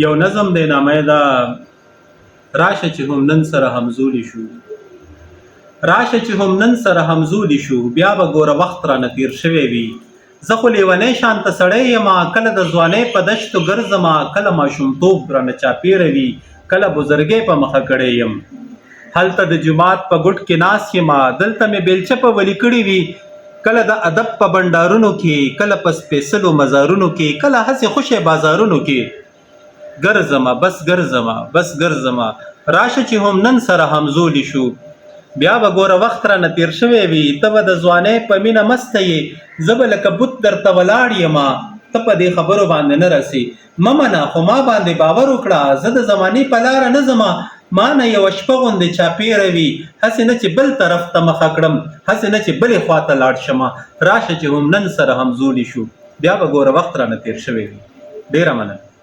یو نظم دی نامه دا راشه چې هم نن سره همزولی شو راشه چې هم نن سره همزولی شو بیا به ګوره وخت رانه تیر شوی وي زه خو لیونی شانته سړی یمه کله د ځوانۍ په دشتو ګرځمه کله ماشومتوب رانه چاپېره وي کله بزرګۍ په مخه کړی یم هلته د جومات په ګوټ کې ناست یمه دلته مې بیلچه په ولي کړي وي کله د ادب په بنډارونو کې کله په سپېڅلو مزارونو کې کله هسې خوشی بازارونو کې ګرځمه بس ګرځمه راشه چې هم نن سره همزولی شو بیا به ګوره وخت رانه تیر شوی وي ته به د ځوانۍ په مینه مسته یې زه به لکه بت درته ولاړ یمه ته په دې خبرو باندې نه رسې مه منه خو ما باندې باور وکړه زه د زمانې په لاره نه ځمه ما نه یوه شپه غوندې چاپېره وي هسې نه چې بل طرف ته مخه کړم هسې نه چې بلې خوا ته لاړ شمه راشه چې هم نن سره همزولی شو بیا به ګوره وخت رانه تیر شوی وي ډېره مننه